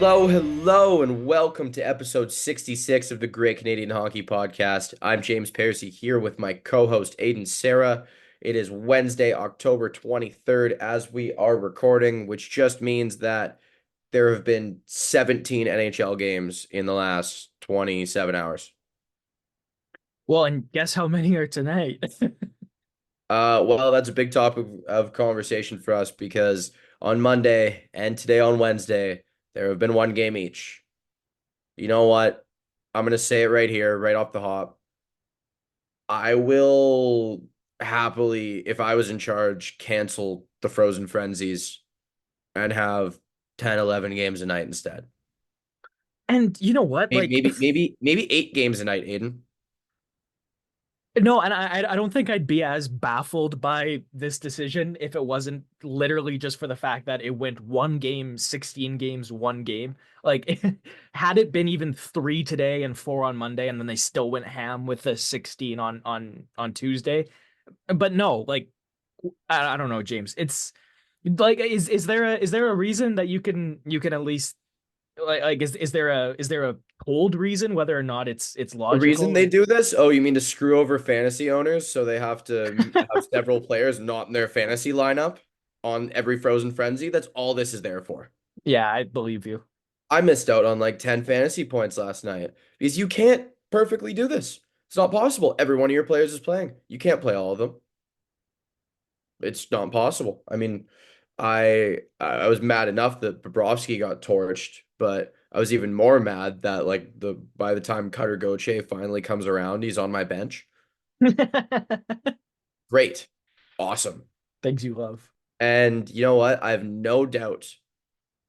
Hello, hello, and welcome to episode 66 of the Great Canadian Hockey Podcast. I'm James Parisi here with my co-host Aiden Sarah. It is Wednesday, October 23rd as we are recording, which just means that there have been 17 NHL games in the last 27 hours. Well, and guess how many are tonight? Well, that's a big topic of conversation for us because on Monday and today on Wednesday, there have been one game each. You know what? I'm gonna say it right here, right off the hop. I will happily, if I was in charge, cancel the Frozen Frenzies and have 10, 11 games a night instead. And you know what? Maybe 8 games a night, Aiden. No, and I don't think I'd be as baffled by this decision if it wasn't literally just for the fact that it went one game, 16 games, one game. Like, had it been even three today and four on Monday, and then they still went ham with the 16 on Tuesday. But no, like I don't know, James. It's like is there a reason that you can at least is there a cold reason whether or not it's The reason logical? they do this, oh, you mean to screw over fantasy owners so they have to have several players not in their fantasy lineup on every Frozen Frenzy? That's all this is there for. Yeah, I believe you. I missed out on like 10 fantasy points last night because you can't perfectly do this. It's not possible. Every one of your players is playing. You can't play all of them. It's not possible. I mean, I was mad enough that Bobrovsky got torched, but I was even more mad that like the by the time Cutter Gauthier finally comes around, he's on my bench. Great. Awesome. Things you love. And you know what? I have no doubt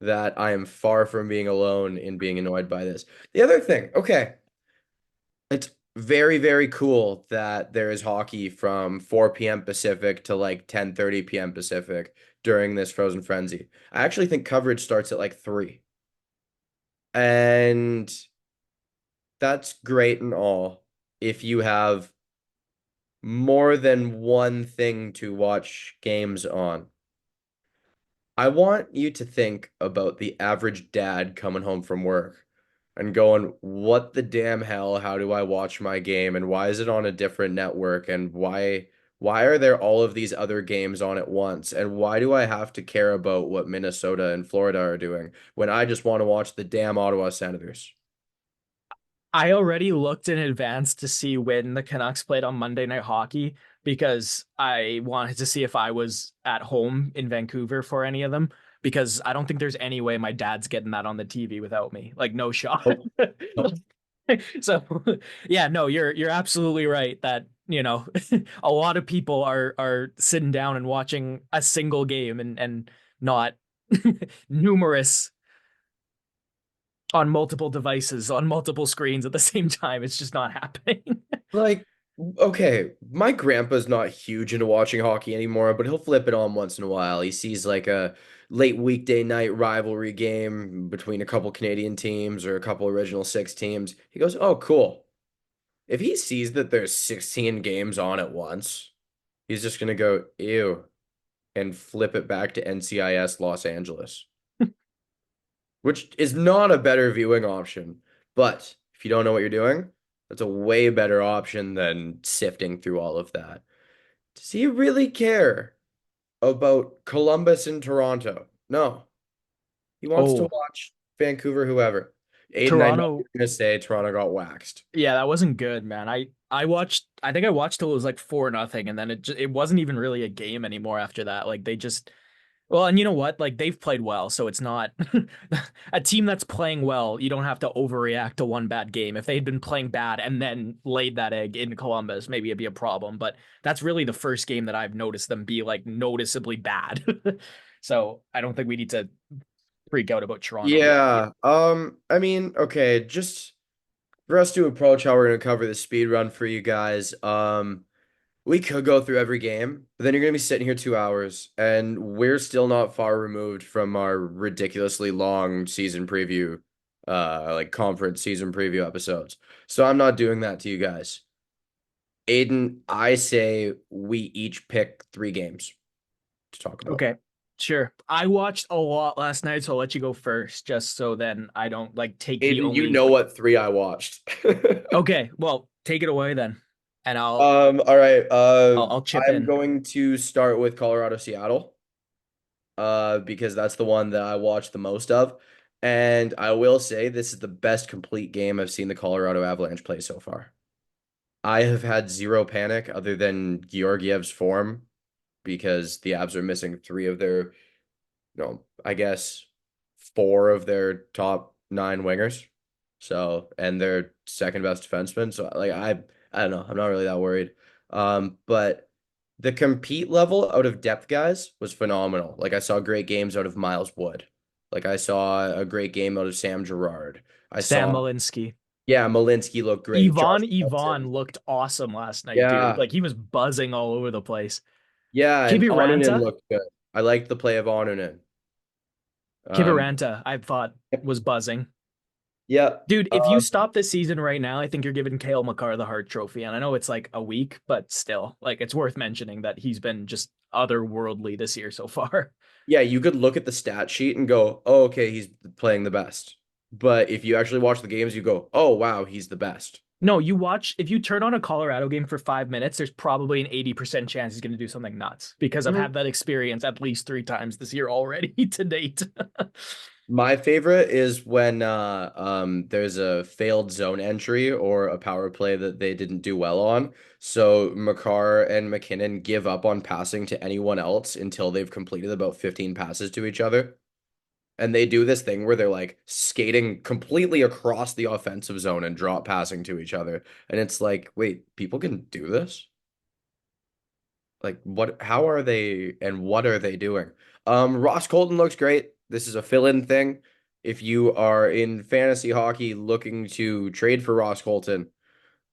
that I am far from being alone in being annoyed by this. The other thing, okay, it's very, very cool that there is hockey from 4 p.m. Pacific to like 10:30 p.m. Pacific during this Frozen Frenzy. I actually think coverage starts at like 3. And that's great and all if you have more than one thing to watch games on. I want you to think about the average dad coming home from work and going, what the damn hell? How do I watch my game? And why is it on a different network? And why are there all of these other games on at once? And why do I have to care about what Minnesota and Florida are doing when I just want to watch the damn Ottawa Senators? I already looked in advance to see when the Canucks played on Monday Night Hockey because I wanted to see if I was at home in Vancouver for any of them because I don't think there's any way my dad's getting that on the TV without me. Like no shot. Nope. Nope. So yeah, no, you're absolutely right that, a lot of people are sitting down and watching a single game and not numerous on multiple devices on multiple screens at the same time. It's just not happening. Like, okay, my grandpa's not huge into watching hockey anymore, but he'll flip it on once in a while. He sees like a late weekday night rivalry game between a couple Canadian teams or a couple Original Six teams. He goes, "Oh, cool." If he sees that there's 16 games on at once, he's just gonna go, "Ew," and flip it back to NCIS Los Angeles, which is not a better viewing option. But if you don't know what you're doing, that's a way better option than sifting through all of that. Does he really care about Columbus and Toronto? No. He wants to Oh, watch Vancouver, whoever. Aiden, I know you're Toronto. going to say Toronto got waxed. Yeah, that wasn't good, man. I think I watched till it was like 4-0 and then it wasn't even really a game anymore after that. Like they just well, and you know what? Like they've played well, so it's not a team that's playing well. You don't have to overreact to one bad game. If they had been playing bad and then laid that egg in Columbus, maybe it'd be a problem. But that's really the first game that I've noticed them be like noticeably bad. So I don't think we need to freak out about Toronto yet. Yeah. I mean, okay, just for us to approach how we're going to cover the speed run for you guys. We could go through every game, but then you're going to be sitting here 2 hours, and we're still not far removed from our ridiculously long season preview, like conference season preview episodes. So I'm not doing that to you guys. Aiden, I say we each pick 3 games to talk about. Okay. Sure. I watched a lot last night, so I'll let you go first, just so then I don't like take the Aiden, you only. know what three I watched. Okay, well, take it away then, and All right. I'll chip I'm in. going to start with Colorado, Seattle, because that's the one that I watched the most of. And I will say this is the best complete game I've seen the Colorado Avalanche play so far. I have had zero panic other than Georgiev's form because the Avs are missing three of their, I guess four of their top nine wingers. So, and their second best defenseman. So, like, I don't know. I'm not really that worried. But the compete level out of depth guys was phenomenal. Like, I saw great games out of Miles Wood. Like, I saw a great game out of Sam Girard. I Sam saw, Malinsky. yeah, Malinsky looked great. Josh Ivan Hamilton. looked awesome last night, dude. Yeah. Like he was buzzing all over the place. Yeah. And Onunen Kiviranta, looked good. I liked the play of Onunen. Um, Kiviranta, I thought was buzzing. yeah. Dude, if you Um, stop this season right now, I think you're giving Kale McCarr the Hart Trophy. And I know it's like a week, but still, like it's worth mentioning that he's been just otherworldly this year so far. Yeah, you could look at the stat sheet and go, "Oh, okay, he's playing the best." But if you actually watch the games, you go, "Oh, wow, he's the best." No, you watch, if you turn on a Colorado game for 5 minutes, there's probably an 80% chance he's going to do something nuts because I've Mhm. had that experience at least 3 times this year already to date. My favorite is when there's a failed zone entry or a power play that they didn't do well on. So McCarr and McKinnon give up on passing to anyone else until they've completed about 15 passes to each other. And they do this thing where they're like skating completely across the offensive zone and drop passing to each other. And it's like, wait, people can do this? Like what how are they and what are they doing? Ross Colton looks great. This is a fill-in thing. If you are in fantasy hockey looking to trade for Ross Colton,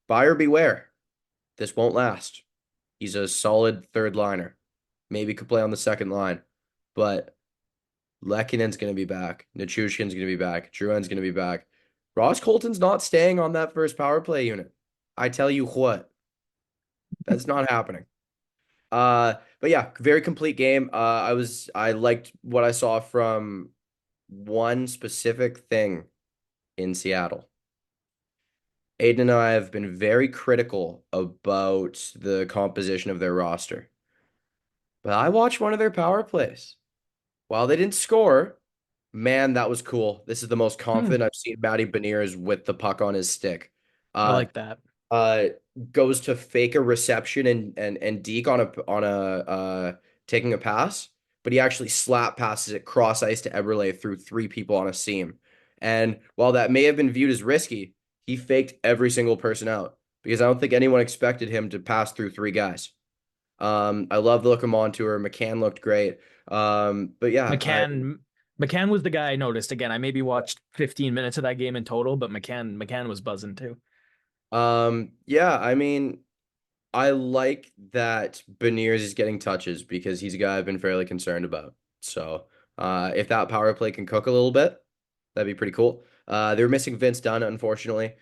buyer beware. This won't last. He's a solid third liner. Maybe could play on the second line, but Lekkonen's going to be back. Nichushkin's going to be back. Drouin's going to be back. Ross Colton's not staying on that first power play unit. I tell you what, that's not happening. But yeah, very complete game. I liked what I saw from one specific thing in Seattle. Aiden and I have been very critical about the composition of their roster. But I watched one of their power plays. While they didn't score, man, that was cool. This is the most Hmm, confident I've seen Matty Beniers with the puck on his stick. I Uh, like that. uh goes to fake a reception and deke on a taking a pass, but he actually slap passes it cross ice to Eberle through three people on a seam. And while that may have been viewed as risky, he faked every single person out because I don't think anyone expected him to pass through three guys. I love the look of Montour. McCann looked great. But yeah, McCann McCann was the guy I noticed. Again, I maybe watched 15 minutes of that game in total, but McCann was buzzing too. yeah, I mean, I like that Beniers is getting touches because he's a guy I've been fairly concerned about. So, if that power play can cook a little bit, that'd be pretty cool. They were missing Vince Dunn, unfortunately.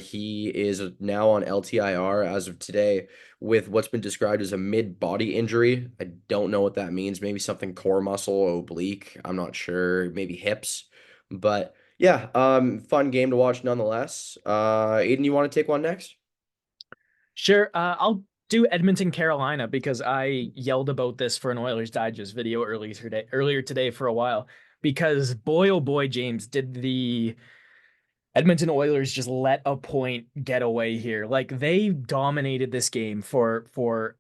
He is now on LTIR as of today with what's been described as a mid-body injury. I don't know what that means. Maybe something core muscle, oblique. I'm not sure. Maybe hips. But yeah, fun game to watch nonetheless. Aiden, you want to take one next? Sure, I'll do Edmonton, Carolina because I yelled about this for an Oilers Digest video earlier today for a while because boy oh boy James did the Edmonton Oilers just let a point get away here. Like they dominated this game for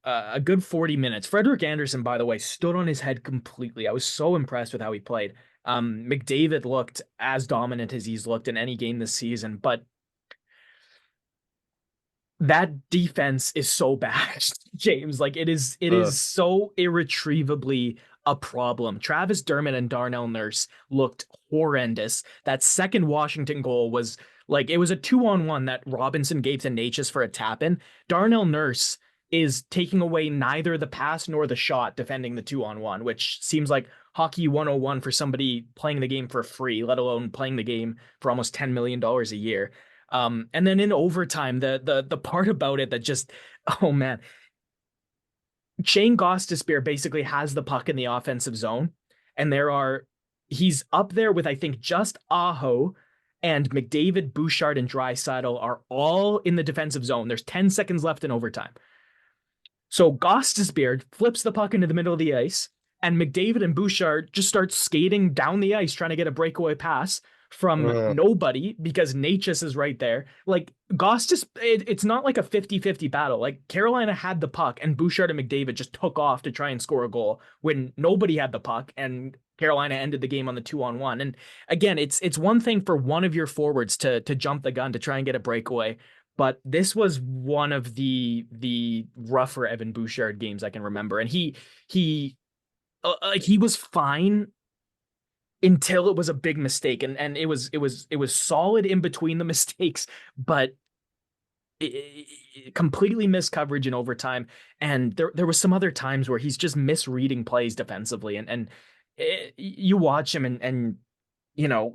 a good 40 minutes. Frederick Anderson, by the way, stood on his head completely. I was so impressed with how he played. McDavid looked as dominant as he's looked in any game this season, but that defense is so bad, James. Like it is so irretrievably a problem. Travis Dermott and Darnell Nurse looked horrendous. That second Washington goal was like it was a 2-on-1 that Robinson gave to Natchez for a tap in. Darnell Nurse is taking away neither the pass nor the shot defending the 2-on-1, which seems like hockey 101 for somebody playing the game for free, let alone playing the game for almost $10 million a year. And then in overtime, the part about it that just, oh man, Shane Gostisbehere basically has the puck in the offensive zone, and he's up there with, I think, just Aho and McDavid, Bouchard, and Draisaitl are all in the defensive zone. There's 10 seconds left in overtime. So Gostisbehere flips the puck into the middle of the ice, and McDavid and Bouchard just start skating down the ice trying to get a breakaway pass from Uh, nobody because Natchez is right there. Like it's not like a 50-50 battle. Like Carolina had the puck and Bouchard and McDavid just took off to try and score a goal when nobody had the puck and Carolina ended the game on the 2-on-1. And again, it's one thing for one of your forwards to jump the gun to try and get a breakaway, but this was one of the rougher Evan Bouchard games I can remember. And he was fine until it was a big mistake, and it was solid in between the mistakes, but completely missed coverage in overtime. And there was some other times where he's just misreading plays defensively, and you watch him and you know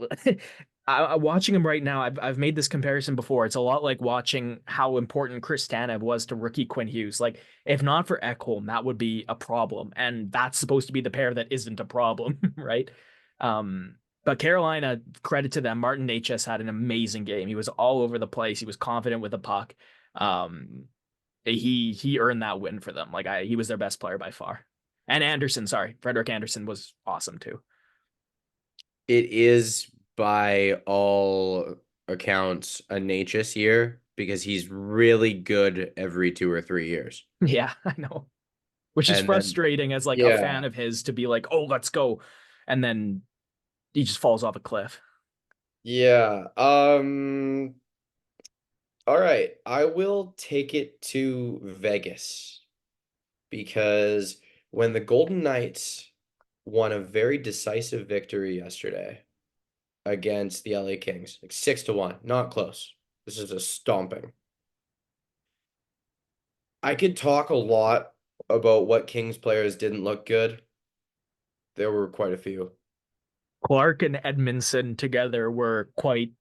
watching him right now, I've made this comparison before. It's a lot like watching how important Chris Tanev was to rookie Quinn Hughes. Like, if not for Ekholm, that would be a problem, and that's supposed to be the pair that isn't a problem, right? But Carolina, credit to them, Martin Necas had an amazing game. He was all over the place. He was confident with the puck. Um, he earned that win for them. He was their best player by far. And Anderson, sorry, Frederik Anderson was awesome too. it is by all accounts a Natchez year because he's really good every 2 or 3 years. Yeah, I know. Which is And then, frustrating as like a yeah, fan of his to be like, "Oh, let's go," and then he just falls off a cliff. yeah. All right. I will take it to Vegas because when the Golden Knights won a very decisive victory yesterday against the LA Kings, like 6-1, not close. This is a stomping. I could talk a lot about what Kings players didn't look good. There were quite a few. Clark and Edmondson together were quite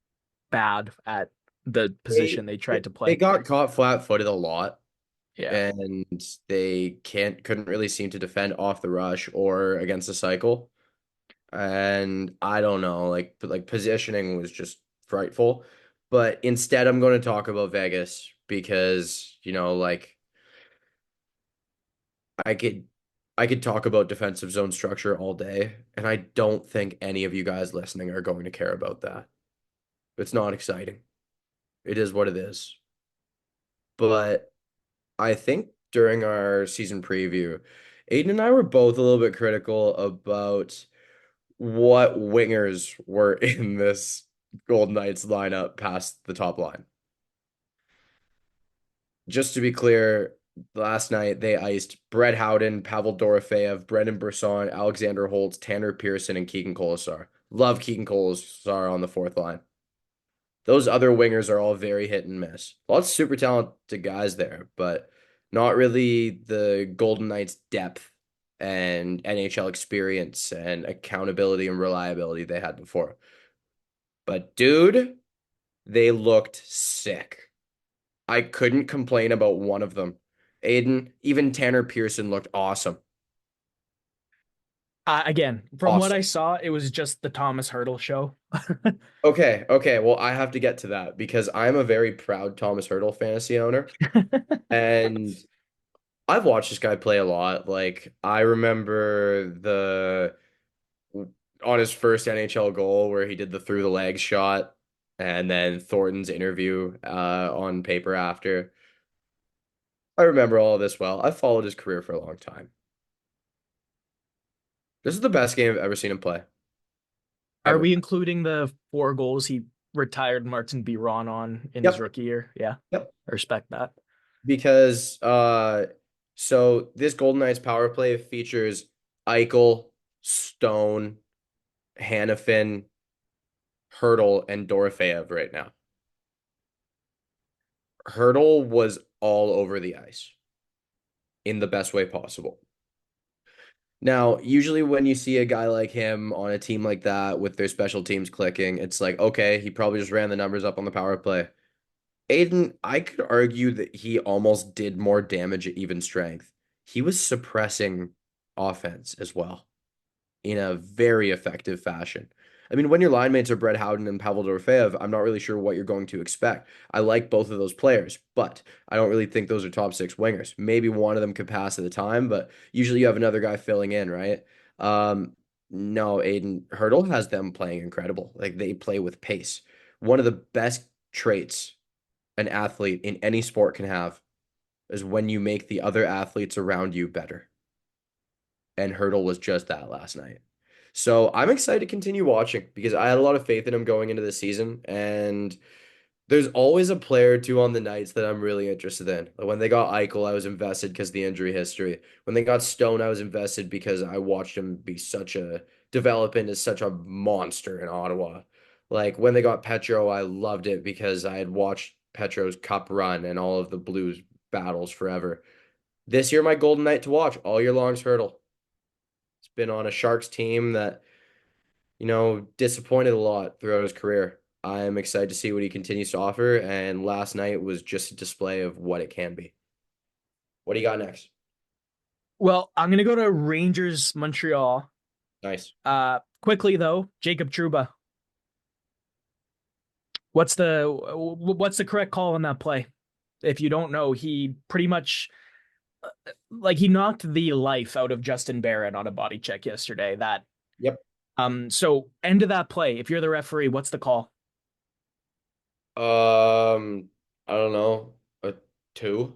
bad at the They position they tried to they play. got caught flat-footed a lot, Yeah. and they couldn't really seem to defend off the rush or against the cycle. And I don't know, like positioning was just frightful. But instead, I'm going to talk about Vegas because, like I could I could talk about defensive zone structure all day, and I don't think any of you guys listening are going to care about that. It's not exciting. It is what it is. But I think during our season preview, Aiden and I were both a little bit critical about what wingers were in this Golden Knights lineup past the top line. Just to be clear, last night they iced Brett Howden, Pavel Dorofeyev, Brendan Brisson, Alexander Holtz, Tanner Pearson, and Keegan Kolesar. Love Keegan Kolesar on the fourth line. Those other wingers are all very hit and miss. Lots of super talented guys there, but not really the Golden Knights depth and NHL experience and accountability and reliability they had before. But dude, they looked sick. I couldn't complain about one of them. Aiden, even Tanner Pearson looked awesome. Again, from what Awesome. I saw, it was just the Thomas Hurdle show. Okay, okay. Well, I have to get to that because I'm a very proud Thomas Hurdle fantasy owner. And I've watched this guy play a lot. Like, I remember on his first NHL goal where he did the through the legs shot and then Thornton's interview on paper after. I remember all of this well. I've followed his career for a long time. This is the best game I've ever seen him play. Are Ever. we including the 4 goals he retired Martin Biron on in his Yep. rookie year? Yeah, Yep. I respect that. Because so this Golden Knights power play features Eichel, Stone, Hannafin, Hurdle, and Dorofeyev right now. Hurdle was all over the ice in the best way possible. Now, usually when you see a guy like him on a team like that with their special teams clicking, it's like, okay, he probably just ran the numbers up on the power play. Aiden, I could argue that he almost did more damage at even strength. He was suppressing offense as well. in a very effective fashion. I mean, when your line mates are Brett Howden and Pavel Dorofeyev, I'm not really sure what you're going to expect. I like both of those players, but I don't really think those are top six wingers. Maybe one of them could pass at the time, but usually you have another guy filling in, right? No, Aiden Hurdle has them playing incredible. Like they play with pace. One of the best traits an athlete in any sport can have is when you make the other athletes around you better. And Hurdle was just that last night. So I'm excited to continue watching because I had a lot of faith in him going into the season. And there's always a player or two on the Knights that I'm really interested in. Like when they got Eichel, I was invested because of the injury history. When they got Stone, I was invested because I watched him be such a develop into such a monster in Ottawa. Like when they got Petro, I loved it because I had watched Petro's cup run and all of the Blues battles forever. This year, my Golden Knight to watch all year long is Hurdle. He's been on a Sharks team that, disappointed a lot throughout his career. I'm excited to see what he continues to offer, and last night was just a display of what it can be. What do you got next? Well, I'm gonna go to Rangers Montreal. Nice. Quickly though, Jacob Trouba. What's the correct call on that play? If you don't know, he pretty much like he knocked the life out of Justin Barron on a body check yesterday. That Yep. so end of that play. If you're the referee, what's the call? I don't know. A two?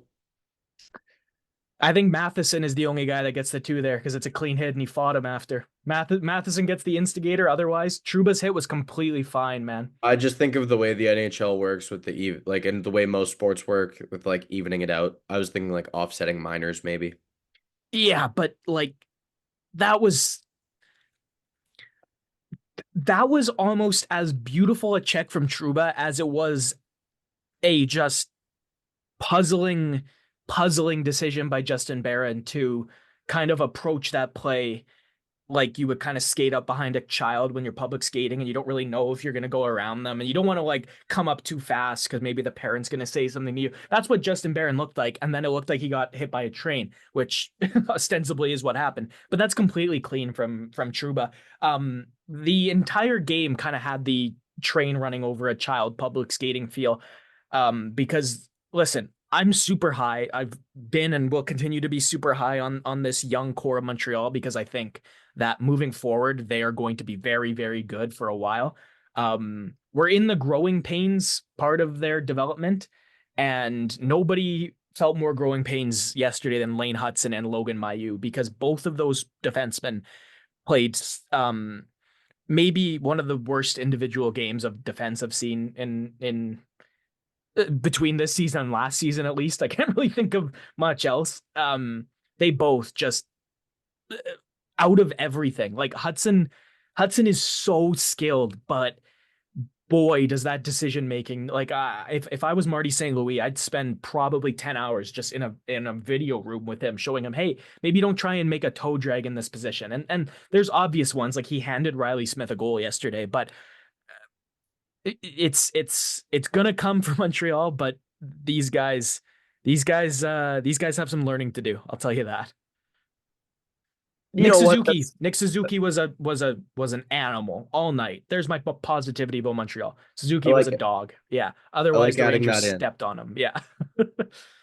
I think Matheson is the only guy that gets the two there because it's a clean hit and he fought him after. Matheson gets the instigator. Otherwise, Truba's hit was completely fine, man. I just think of the way the NHL works with and the way most sports work with like evening it out. I was thinking like offsetting minors maybe. Yeah, but like that was that was almost as beautiful a check from Truba as it was a just puzzling, puzzling decision by Justin Barron to kind of approach that play like you would kind of skate up behind a child when you're public skating and you don't really know if you're going to go around them and you don't want to like come up too fast because maybe the parent's going to say something to you. That's what Justin Barron looked like. And then it looked like he got hit by a train, which ostensibly is what happened. But that's completely clean from Truba. The entire game kind of had the train running over a child public skating feel. Because listen, I'm super high. I've been and will continue to be super high on this young core of Montreal because I think that moving forward, they are going to be very, very good for a while. We're in the growing pains part of their development, and nobody felt more growing pains yesterday than Lane Hudson and Logan Mailloux because both of those defensemen played maybe one of the worst individual games of defense I've seen in between this season and last season at least. I can't really think of much else. They both just out of everything. Like Hudson is so skilled, but boy, does that decision making like if I was Marty St. Louis, I'd spend probably 10 hours just in a video room with him, showing him, hey, maybe don't try and make a toe drag in this position. And there's obvious ones like he handed Riley Smith a goal yesterday, but it's gonna come from Montreal, but these guys have some learning to do. I'll tell you that. You know what? Nick Suzuki was an animal all night. There's my positivity about Montreal. I Suzuki was like a it. dog. Yeah. I Otherwise, like the adding Rangers that in. stepped on him. Yeah.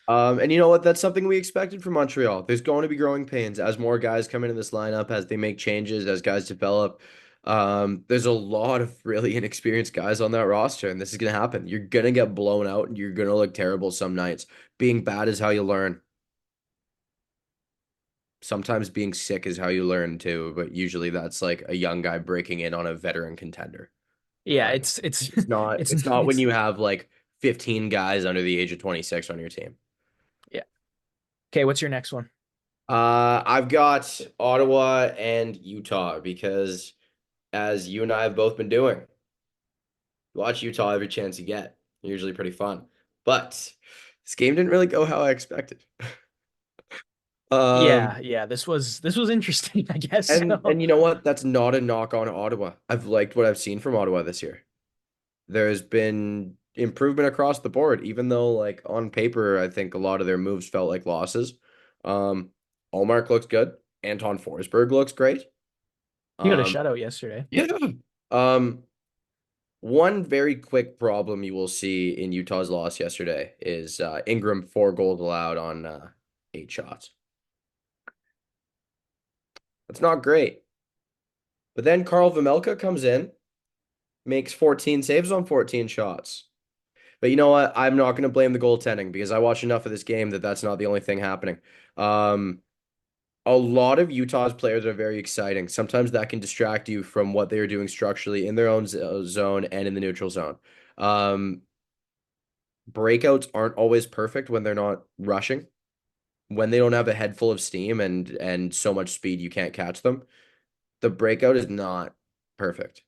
And you know what? That's something we expected from Montreal. There's going to be growing pains as more guys come into this lineup, as they make changes, as guys develop. There's a lot of really inexperienced guys on that roster, and this is gonna happen. You're gonna get blown out, and you're gonna look terrible some nights. Being bad is how you learn. Sometimes being sick is how you learn too, but usually that's like a young guy breaking in on a veteran contender. Yeah. Like it's not It's it's not when it's you have like 15 guys under the age of 26 on your team. yeah. Okay. What's your next one? I've got Ottawa and Utah because, as you and I have both been doing, watch Utah every chance you get. Usually pretty fun. But this game didn't really go how I expected. Yeah. Um, Yeah. This was interesting, I guess. and you know what? That's not a knock on Ottawa. I've liked what I've seen from Ottawa this year. There's been improvement across the board, even though like on paper, I think a lot of their moves felt like losses. Um, Allmark looks good. Anton Forsberg looks great. He got a Um, shutout yesterday. yeah. Um, One very quick problem you will see in Utah's loss yesterday is Ingram 4 goals allowed on 8 shots. That's not great. But then Carl Vejmelka comes in, makes 14 saves on 14 shots. But you know what? I'm not going to blame the goaltending because I watch enough of this game that that's not the only thing happening. Um, a lot of Utah's players are very exciting. Sometimes that can distract you from what they are doing structurally in their own zone and in the neutral zone. Um, Breakouts aren't always perfect when they're not rushing. When they don't have a head full of steam and so much speed you can't catch them. The breakout is not perfect.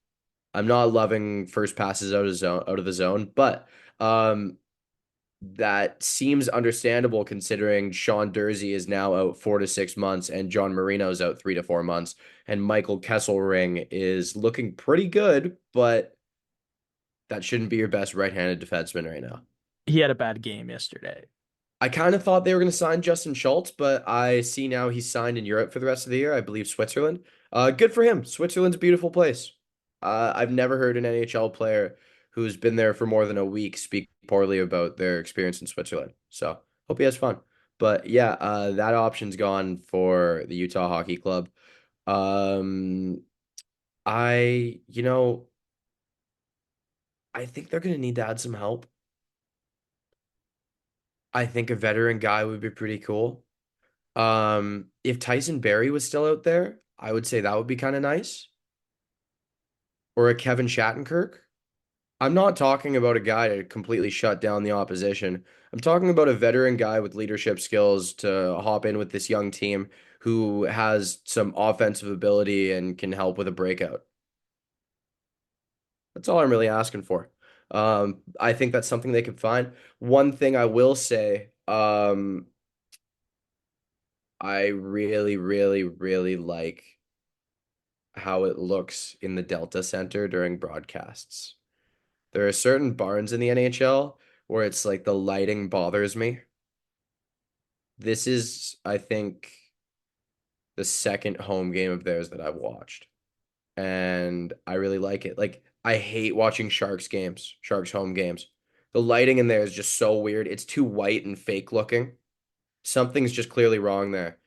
I'm not loving first passes out of the zone, but um that seems understandable considering Sean Dursey is now out 4 to 6 months and John Marino is out 3 to 4 months and Michael Kesselring is looking pretty good, but that shouldn't be your best right-handed defenseman right now. He had a bad game yesterday. I kind of thought they were going to sign Justin Schultz, but I see now he's signed in Europe for the rest of the year. I believe Switzerland. Good for him. Switzerland's a beautiful place. I've never heard an NHL player who's been there for more than a week speak poorly about their experience in Switzerland. So hope he has fun. But yeah, that option's gone for the Utah Hockey Club. Um, you know, I think they're going to need to add some help. I think a veteran guy would be pretty cool. If Tyson Berry was still out there, I would say that would be kind of nice. Or a Kevin Shattenkirk. I'm not talking about a guy to completely shut down the opposition. I'm talking about a veteran guy with leadership skills to hop in with this young team who has some offensive ability and can help with a breakout. That's all I'm really asking for. I think that's something they could find. One thing I will say, I really, really, really like how it looks in the Delta Center during broadcasts. There are certain barns in the NHL where it's like the lighting bothers me. This is, I think, the second home game of theirs that I've watched, and I really like it. Like, I hate watching Sharks games, Sharks home games. The lighting in there is just so weird. It's too white and fake looking. Something's just clearly wrong there.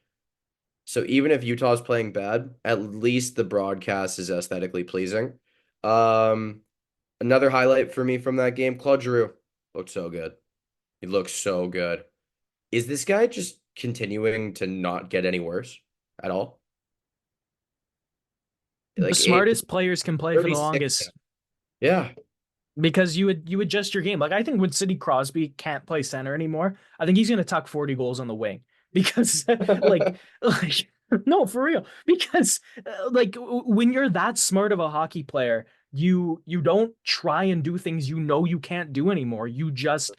So even if Utah's playing bad, at least the broadcast is aesthetically pleasing. Um, Another highlight for me from that game, Claude Giroux looked so good. He looks so good. Is this guy just continuing to not get any worse at all? The Like it's smartest players can play for the 36 now. longest Yeah. because you adjust your game. Like I think when Sidney Crosby can't play center anymore, I think he's gonna tuck 40 goals on the wing because like no, for real. Because when you're that smart of a hockey player, you don't try and do things you know you can't do anymore. You just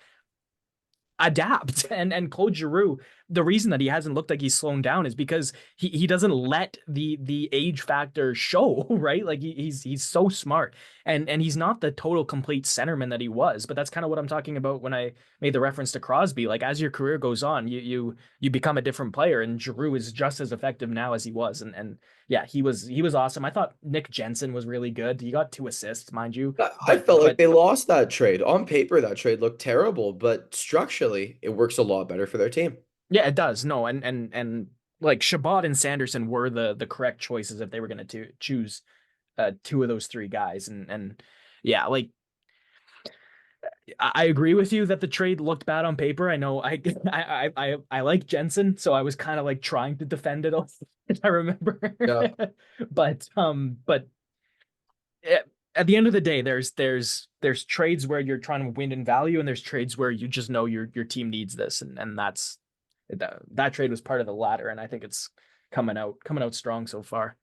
adapt. And Claude Giroux, the reason that he hasn't looked like he's slowing down is because he doesn't let the age factor show, right? Like he's so smart. And he's not the total complete centerman that he was, but that's kind of what I'm talking about when I made the reference to Crosby. Like as your career goes on, you become a different player, and Giroux is just as effective now as he was. And yeah, he was awesome. I thought Nick Jensen was really good. He got 2 assists, mind you, I but felt like but they lost that trade. On paper, that trade looked terrible, but structurally, it works a lot better for their team. yeah, it does. No, and like Shabbat and Sanderson were the correct choices if they were going to choose two of those three guys. And yeah, like I agree with you that the trade looked bad on paper. I know I like Jensen, so I was kind of like trying to defend it. I remember, Yeah. but at the end of the day, there's trades where you're trying to win in value, and there's trades where you just know your team needs this, and that trade was part of the latter, and I think it's coming out strong so far.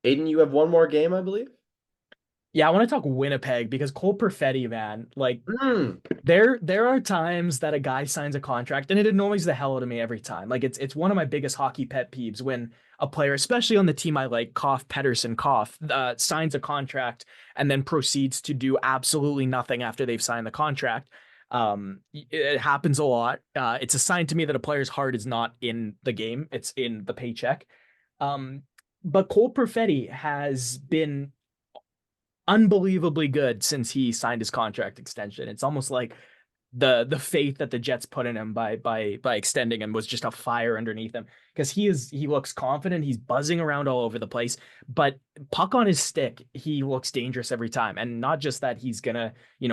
Aiden, you have one more game, I believe. Yeah, I want to talk Winnipeg because Cole Perfetti, man, like Hmm. there are times that a guy signs a contract and it annoys the hell out of me every time. Like it's one of my biggest hockey pet peeves when a player, especially on the team I like, Pedersen, signs a contract and then proceeds to do absolutely nothing after they've signed the contract. It happens a lot. It's a sign to me that a player's heart is not in the game; it's in the paycheck. but Cole Perfetti has been unbelievably good since he signed his contract extension. It's almost like the faith that the Jets put in him by extending him was just a fire underneath him because he looks confident, he's buzzing around all over the place, but puck on his stick, he looks dangerous every time. And not just that he's gonna,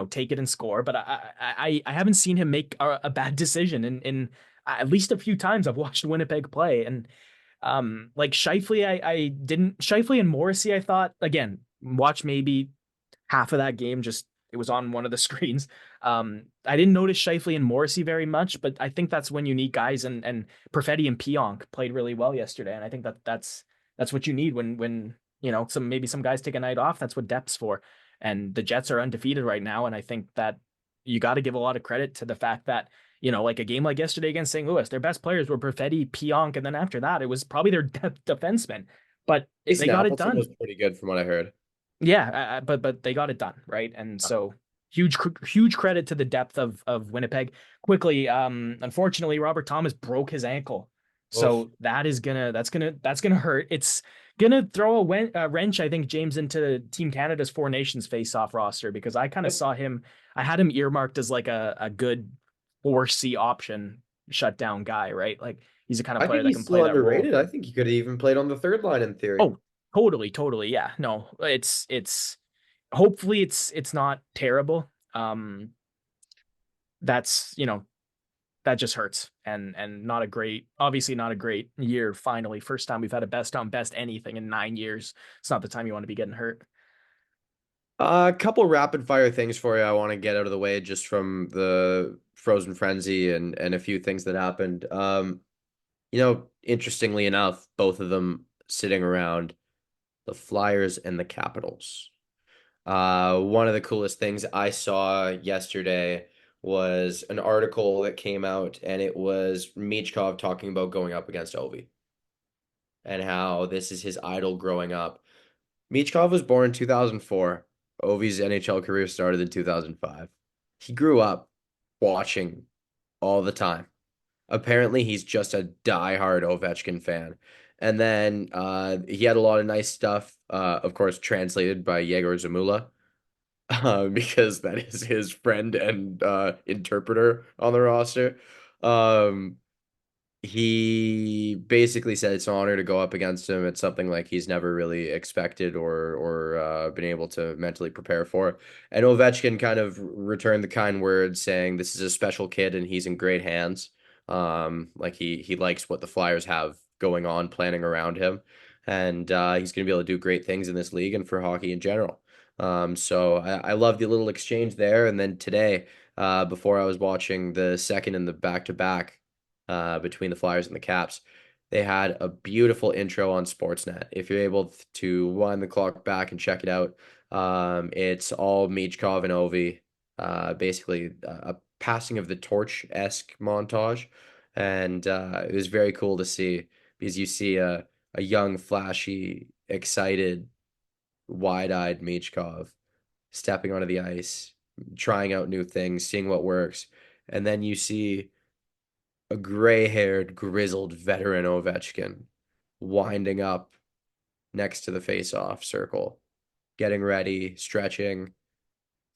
take it and score, but I haven't seen him make a bad decision in at least a few times I've watched Winnipeg play. And like Shifley, I didn't Shifley and Morrissey, I thought again, watch maybe half of that game, just it was on one of the screens. I didn't notice Shifley and Morrissey very much, but I think that's when you need guys, and Perfetti and Pionk played really well yesterday. And I think that's what you need when some guys take a night off. That's what depth's for. And the Jets are undefeated right now. And I think that you got to give a lot of credit to the fact that, like a game like yesterday against St. Louis, their best players were Perfetti, Pionk, and then after that, it was probably their depth defensemen. But they Mason got it Appleton was done. pretty good from what I heard. Yeah, but they got it done, right? And so huge credit to the depth of Winnipeg. Quickly, unfortunately, Robert Thomas broke his ankle, Oof. so that's gonna hurt. It's gonna throw a wrench, I think, James, into Team Canada's Four Nations face-off roster because I kind of saw him. I had him earmarked as like a good 4C option shutdown guy, right? Like he's the kind of I player think that he's can play still that role. underrated. I think he could have even played on the third line in theory. Oh, totally. Yeah. No, it's hopefully it's not terrible. That's, that just hurts and not a great, obviously not a great year. Finally, first time we've had a best on best anything in 9 years. It's not the time you want to be getting hurt. A couple rapid fire things for you I want to get out of the way just from the Frozen Frenzy and a few things that happened. Interestingly enough, both of them sitting around the Flyers and the Capitals. One of the coolest things I saw yesterday was an article that came out, and it was Michkov talking about going up against Ovi and how this is his idol growing up. Michkov was born in 2004. Ovi's NHL career started in 2005. He grew up watching all the time. Apparently, he's just a diehard Ovechkin fan. And then he had a lot of nice stuff, of course, translated by Yegor Zamula, because that is his friend and interpreter on the roster. Um, he basically said it's an honor to go up against him. It's something like he's never really expected or been able to mentally prepare for. And Ovechkin kind of returned the kind words, saying this is a special kid and he's in great hands. Like he likes what the Flyers have going on, planning around him, and he's going to be able to do great things in this league and for hockey in general. So I love the little exchange there. And then today, before I was watching the second and the back-to-back between the Flyers and the Caps. They had a beautiful intro on Sportsnet. If you're able to wind the clock back and check it out, it's all Michkov and Ovi, basically a passing of the torch-esque montage. And it was very cool to see because you see a young, flashy, excited, wide-eyed Michkov stepping onto the ice, trying out new things, seeing what works. And then you see a gray-haired, grizzled veteran Ovechkin winding up next to the face-off circle, getting ready, stretching,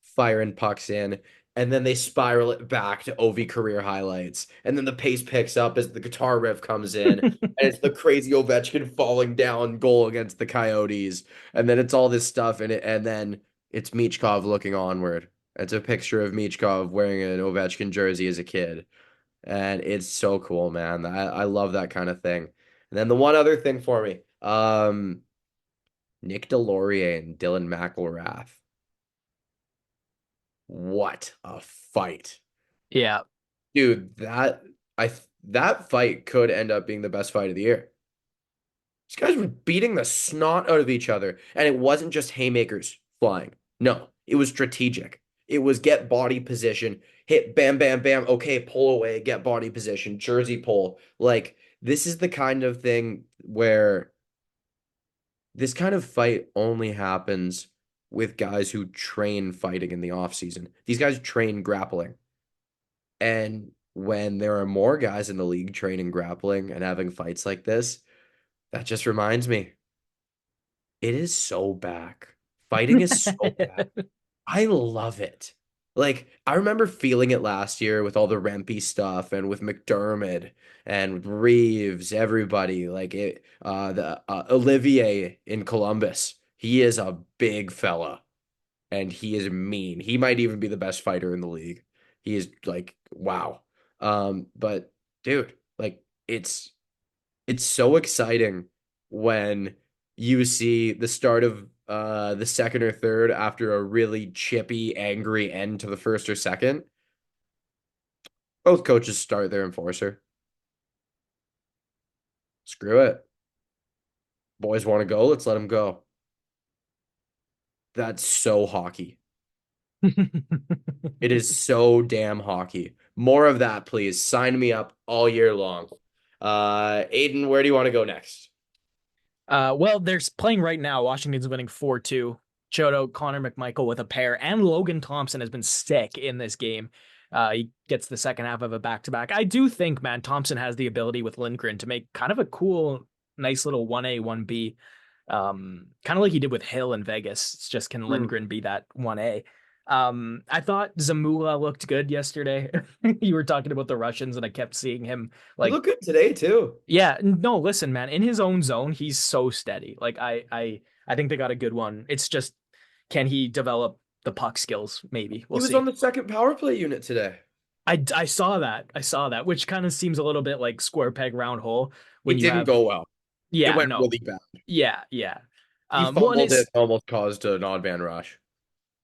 firing pucks in, and then they spiral it back to Ovi career highlights. And then the pace picks up as the guitar riff comes in, and it's the crazy Ovechkin falling down goal against the Coyotes. And then it's all this stuff, and then it's Michkov looking onward. It's a picture of Michkov wearing an Ovechkin jersey as a kid. And it's so cool, man. I love that kind of thing. And then the one other thing for me, Nick Delorier and Dylan McIlrath. What a fight. Yeah. Dude, that fight could end up being the best fight of the year. These guys were beating the snot out of each other, and it wasn't just haymakers flying. No, it was strategic. It was get body position, hit bam, bam, bam. Okay, pull away, get body position, jersey pull. Like, this is the kind of thing where this kind of fight only happens with guys who train fighting in the off season. These guys train grappling. And when there are more guys in the league training grappling and having fights like this, that just reminds me. It is so back. Fighting is so back. I love it. Like, I remember feeling it last year with all the Rempe stuff and with McDermott and Reeves, everybody. Like it, the Olivier in Columbus. He is a big fella and he is mean. He might even be the best fighter in the league. He is like, wow. But dude, like it's so exciting when you see the start of the second or third after a really chippy, angry end to the first or second. Both coaches start their enforcer. Screw it. Boys want to go, let's let them go. That's so hockey. It is so damn hockey. More of that, please. Sign me up all year long. Aiden, where do you want to go next? Well, they're playing right now. Washington's winning 4-2. Choto, Connor McMichael with a pair, and Logan Thompson has been sick in this game. He gets the second half of a back-to-back. I do think, man, Thompson has the ability with Lindgren to make kind of a cool, nice little 1A, 1B. Kind of like he did with Hill in Vegas. It's just, can Hmm. Lindgren be that 1A? I thought Zamula looked good yesterday. You were talking about the Russians, and I kept seeing him You like, look good today too. yeah, no, listen, man, in his own zone, he's so steady. Like I think they got a good one. It's just, can he develop the puck skills? Maybe. We'll He was see. on the second power play unit today. I saw that. I saw that, which kind of seems a little bit like square peg round hole when It you didn't have, go well. It yeah, went no. really bad. Yeah, yeah. He Well, and fumbled it, it's, almost caused an odd man rush.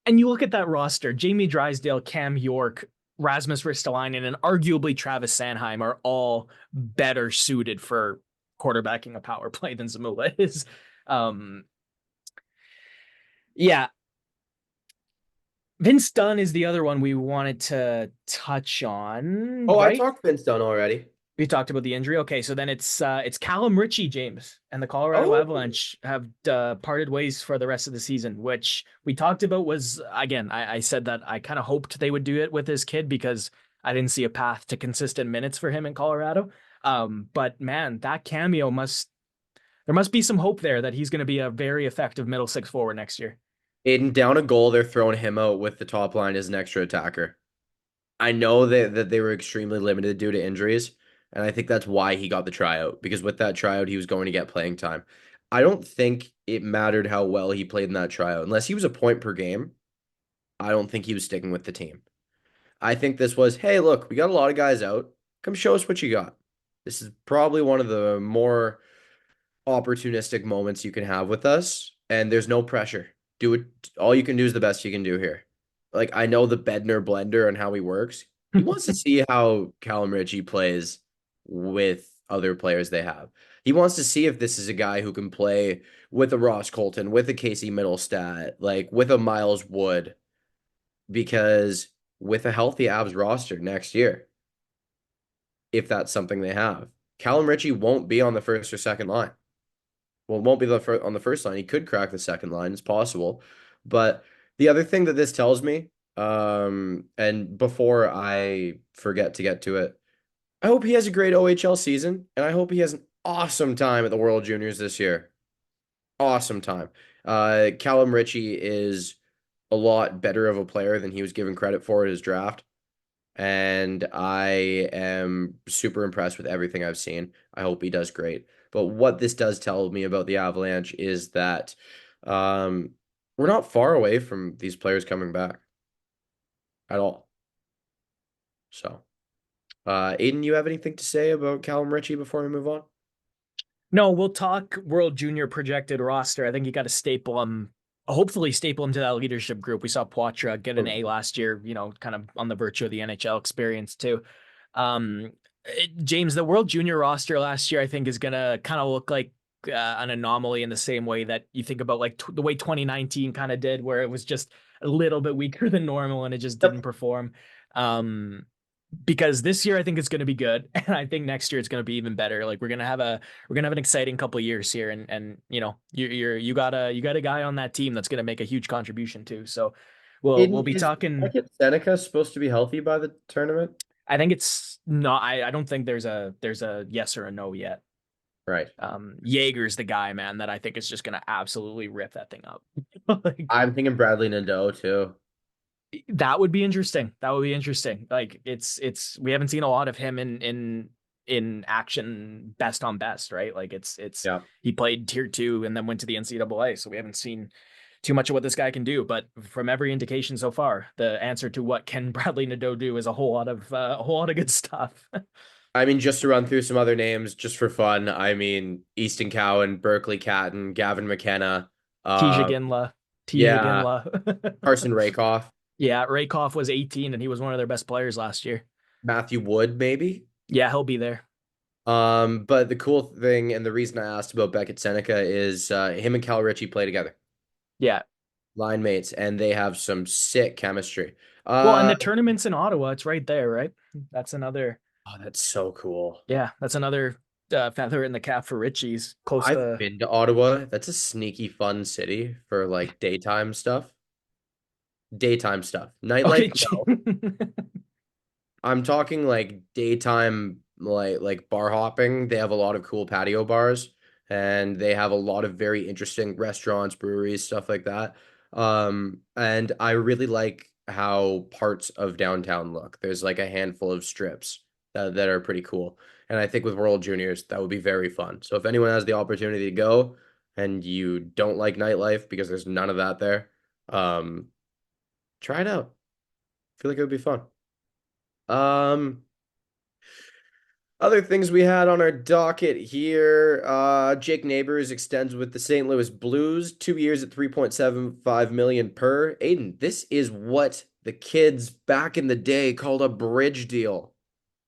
and you look at that roster, Jamie Drysdale, Cam York, Rasmus Ristolainen, and arguably Travis Sanheim are all better suited for quarterbacking a power play than Zamula is. Um, yeah, Vince Dunn is the other one we wanted to touch on, Oh, I right? talked Vince Dunn already. We talked about the injury. Okay, so then it's Callum Ritchie, James, and the Colorado Oh, Avalanche have parted ways for the rest of the season, which we talked about was, again, I said that I kind of hoped they would do it with his kid because I didn't see a path to consistent minutes for him in Colorado. But man, that cameo must there must be some hope there that he's going to be a very effective middle six forward next year. Aiden, down a goal, they're throwing him out with the top line as an extra attacker. I know that they were extremely limited due to injuries, and I think that's why he got the tryout, because with that tryout, he was going to get playing time. I don't think it mattered how well he played in that tryout. Unless he was a point per game, I don't think he was sticking with the team. I think this was, hey, look, we got a lot of guys out. Come show us what you got. This is probably one of the more opportunistic moments you can have with us, and there's no pressure. Do it. All you can do is the best you can do here. Like I know the Bednar blender and how he works. He wants to see how Callum Ritchie plays with other players they have. He wants to see if this is a guy who can play with a Ross Colton, with a Casey Middlestat, like with a Miles Wood, because with a healthy Avs roster next year, if that's something they have, Callum Ritchie won't be on the first or second line. Well, it won't be on the first line. He could crack the second line. It's possible. But the other thing that this tells me, and before I forget to get to it, I hope he has a great OHL season, and I hope he has an awesome time at the World Juniors this year. Awesome time. Callum Ritchie is a lot better of a player than he was given credit for at his draft. And I am super impressed with everything I've seen. I hope he does great. But what this does tell me about the Avalanche is that um, we're not far away from these players coming back at all. So, Aiden, you have anything to say about Callum Ritchie before we move on? No, we'll talk World Junior projected roster. I think you got to staple him, hopefully staple him to that leadership group. We saw Poitras get an A last year, kind of on the virtue of the NHL experience too. James, the World Junior roster last year, I think, is gonna kind of look like an anomaly in the same way that you think about like the way 2019 kind of did, where it was just a little bit weaker than normal and it just didn't Yep. perform. Um, because this year I think it's going to be good, and I think next year it's going to be even better. Like we're gonna have an exciting couple of years here, and you got a guy on that team that's going to make a huge contribution too. So we'll Aiden, be is talking. Market Seneca supposed to be healthy by the tournament? I think it's not. I don't think there's a yes or a no yet. Right. Jaeger's the guy, man, that I think is just gonna absolutely rip that thing up. Like I'm thinking Bradley Nadeau too. that would be interesting. That would be interesting. Like it's we haven't seen a lot of him in action best on best, right? Like it's Yeah. he played tier two and then went to the NCAA, so we haven't seen too much of what this guy can do. But from every indication so far, the answer to what can Bradley Nadeau do is a whole lot of good stuff. I mean, just to run through some other names, just for fun. I mean, Easton Cowan, Berkeley Catton, Gavin McKenna. Tisha Uh, Ginla, Tisha yeah, Ginla. Carson Rakoff, Yeah, Rakoff was 18 and he was one of their best players last year. Matthew Wood, maybe. Yeah, he'll be there. But the cool thing and the reason I asked about Beckett Seneca is him and Cal Ritchie play together, Yeah. line mates, and they have some sick chemistry. Well, and Uh, the tournament's in Ottawa. It's right there, right? That's another, oh, that's so cool. yeah, that's another feather in the cap for Richie's. Close I've to, been to Ottawa. That's a sneaky fun city for like daytime stuff. Daytime stuff. okay. Nightlife, no. I'm talking like daytime, like bar hopping. They have a lot of cool patio bars, and they have a lot of very interesting restaurants, breweries, stuff like that. And I really like how parts of downtown look. There's like a handful of strips that are pretty cool, and I think with World Juniors that would be very fun. So if anyone has the opportunity to go, and you don't like nightlife because there's none of that there, um, try it out. I feel like it would be fun. Um, Other things we had on our docket here, Jake Neighbors extends with the St. Louis Blues, 2 years at 3.75 million per. Aiden, this is what the kids back in the day called a bridge deal.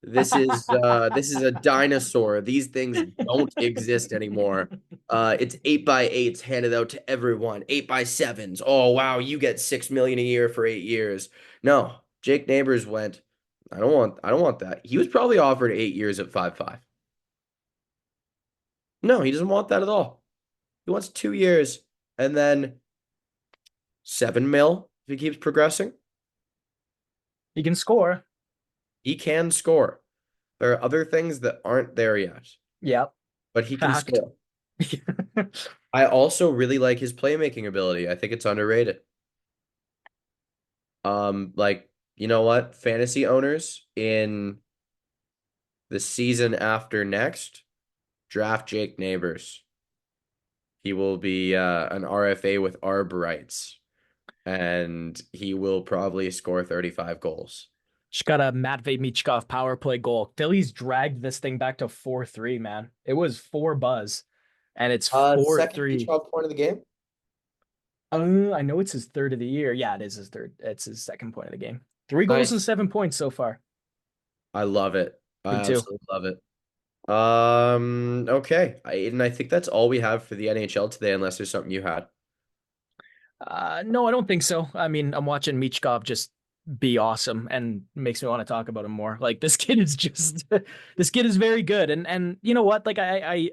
This is a dinosaur. These things don't exist anymore. It's 8x8s handed out to everyone. 8x7s. Oh wow, you get 6 million a year for 8 years. No, Jake Neighbors went. I don't want that. He was probably offered 8 years at 5.5. No, he doesn't want that at all. He wants 2 years and then 7 mil if he keeps progressing. he can score. He can score. There are other things that aren't there yet, Yep. but he can Fact. score. I also really like his playmaking ability. I think it's underrated. Like, you know what? Fantasy owners in the season after next, draft Jake Neighbors. He will be an RFA with ARB rights, and he will probably score 35 goals. Just got a Matvey Michkov power play goal. Phillies dragged this thing back to 4-3, man. It was 4 buzz, and it's Second 4-3. Peachtrov point of the game. I know it's his third of the year. Yeah, it is his third. It's his second point of the game. 3 goals and Nice. 7 points so far. I love it. I Me too. absolutely love it. Okay. And I think that's all we have for the NHL today, unless there's something you had. No, I don't think so. I mean, I'm watching Michkov just be awesome and makes me want to talk about him more. Like this kid is just this kid is very good. And you know what? Like I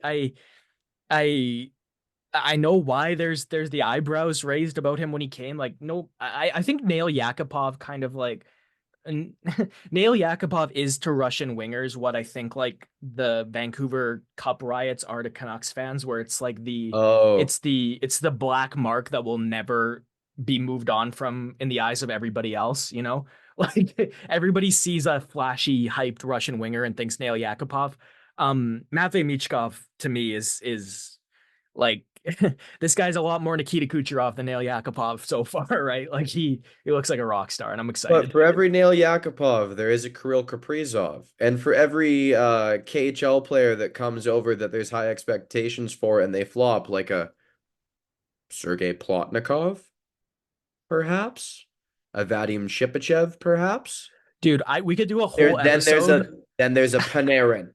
I know why there's the eyebrows raised about him when he came. Like, no, I think Nail Yakupov kind of like and Nail Yakupov is to Russian wingers what I think like the Vancouver Cup riots are to Canucks fans, where it's like Oh, it's the black mark that will never be moved on from in the eyes of everybody else, you know? Like everybody sees a flashy, hyped Russian winger and thinks Nail Yakupov. Matvey Michkov to me is like this guy's a lot more Nikita Kucherov than Nail Yakupov so far, right? Like he looks like a rock star, and I'm but excited. for every Nail Yakupov, there is a Kirill Kaprizov. And for every KHL player that comes over that there's high expectations for and they flop, like a Sergei Plotnikov, perhaps? A Vadim Shipachev, perhaps? Dude, I we could do a There, whole then there's episode. a then there's a Panarin.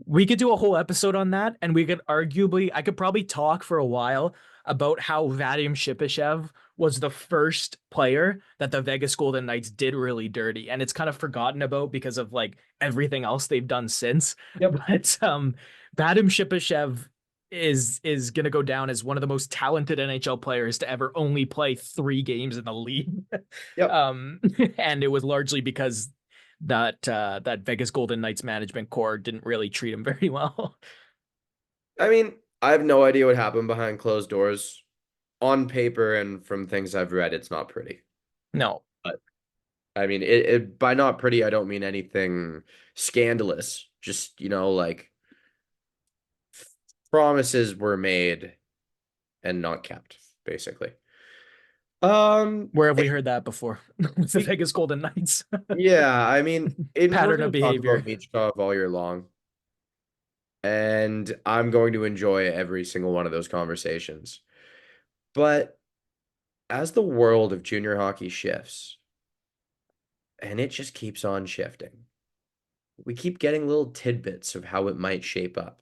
We could do a whole episode on that, and we could arguably I could probably talk for a while about how Vadim Shipachyov was the first player that the Vegas Golden Knights did really dirty, and it's kind of forgotten about because of like everything else they've done since. Yep. But Vadim Shipachyov is gonna go down as one of the most talented NHL players to ever only play 3 games in the league. Yep. Um, and it was largely because that Vegas Golden Knights management core didn't really treat him very well. I mean, I have no idea what happened behind closed doors. On paper and from things I've read, it's not pretty. No. But I mean, by not pretty, I don't mean anything scandalous. Just, like promises were made and not kept, basically. Where have Eh, we heard that before? With the we, Vegas Golden Knights. yeah, I mean, we're Pattern of going to talk behavior. about Michkov all year long, and I'm going to enjoy every single one of those conversations. But as the world of junior hockey shifts, and it just keeps on shifting, we keep getting little tidbits of how it might shape up.